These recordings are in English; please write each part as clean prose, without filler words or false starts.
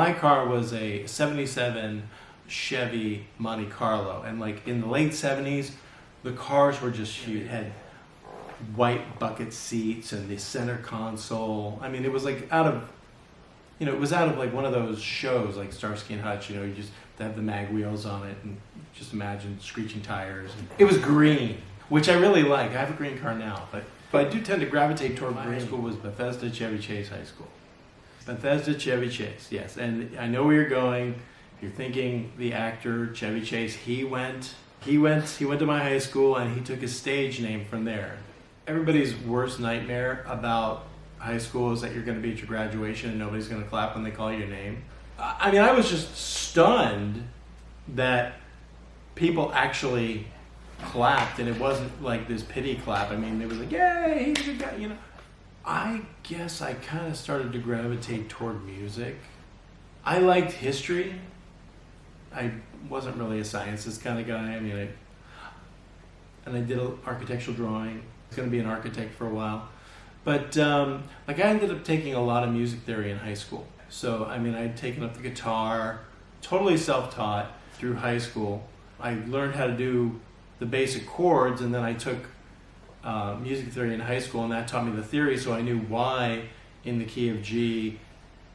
my car was a 77 Chevy Monte Carlo, and like in the late 70s, the cars were just huge. It had white bucket seats and the center console. I mean, it was like out of, it was out of like one of those shows like Starsky and Hutch, you just have the mag wheels on it and just imagine screeching tires. It was green, which I really like. I have a green car now, but I do tend to gravitate toward green. My high school was Bethesda Chevy Chase High School. Bethesda Chevy Chase, yes. And I know where you're going. You're thinking the actor Chevy Chase, he went to my high school and he took his stage name from there. Everybody's worst nightmare about high school is that you're going to be at your graduation and nobody's going to clap when they call your name. I mean, I was just stunned that people actually clapped, and it wasn't like this pity clap. I mean, they was like, yay, he's a good guy, I guess I kind of started to gravitate toward music. I liked history. I wasn't really a sciences kind of guy. I mean, I did architectural drawing. I was going to be an architect for a while. But I ended up taking a lot of music theory in high school. So, I mean, I'd taken up the guitar, totally self-taught through high school. I learned how to do the basic chords, and then I took music theory in high school, and that taught me the theory, so I knew why in the key of G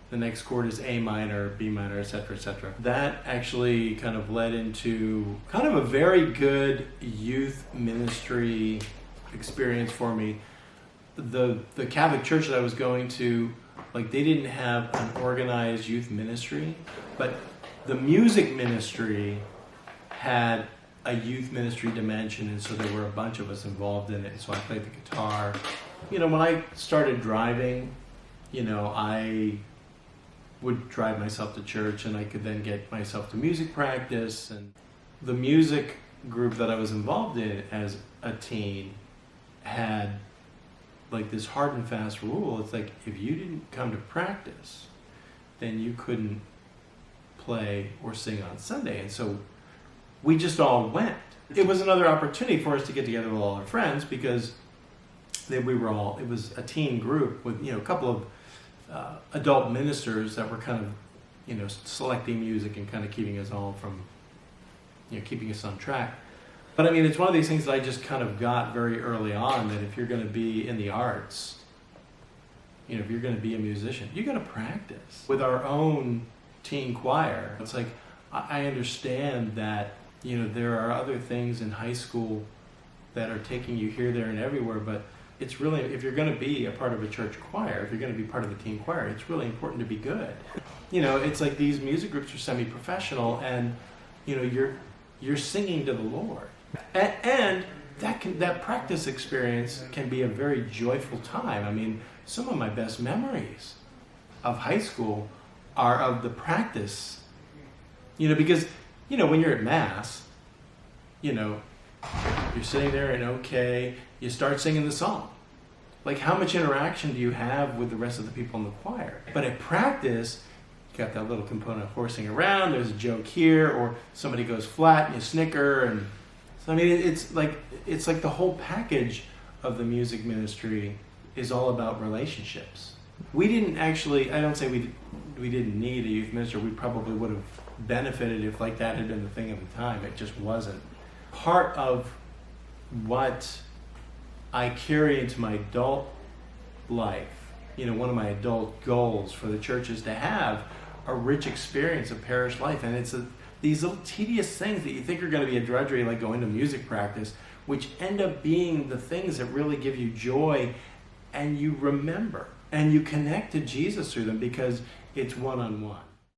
the next chord is A minor, B minor, etc., etc. That actually kind of led into kind of a very good youth ministry experience for me. The Catholic church that I was going to, like, they didn't have an organized youth ministry, but the music ministry had a youth ministry dimension, and so there were a bunch of us involved in it. So I played the guitar. When I started driving, I would drive myself to church, and I could then get myself to music practice. And the music group that I was involved in as a teen had like this hard and fast rule. It's like, if you didn't come to practice, then you couldn't play or sing on Sunday. And so we just all went. It was another opportunity for us to get together with all our friends, because it was a teen group with, a couple of adult ministers that were kind of, selecting music and kind of keeping us all from, keeping us on track. But I mean, it's one of these things that I just kind of got very early on, that if you're going to be in the arts, if you're going to be a musician, you got to practice. With our own teen choir, it's like, I understand that, there are other things in high school that are taking you here, there, and everywhere, but it's really, if you're going to be a part of a church choir, if you're going to be part of a teen choir, it's really important to be good. It's like these music groups are semi-professional, and, you're singing to the Lord. And that practice experience can be a very joyful time. I mean, some of my best memories of high school are of the practice, because, when you're at Mass, you're sitting there and you start singing the song. Like, how much interaction do you have with the rest of the people in the choir? But at practice, you got that little component of horsing around, there's a joke here, or somebody goes flat and you snicker, and so I mean, it's like the whole package of the music ministry is all about relationships. We didn't actually, I don't say we didn't need a youth minister. We probably would have benefited if like that had been the thing at the time. It just wasn't. Part of what I carry into my adult life, one of my adult goals for the church is to have a rich experience of parish life. And it's these little tedious things that you think are going to be a drudgery, like going to music practice, which end up being the things that really give you joy, and you remember and you connect to Jesus through them because it's one-on-one.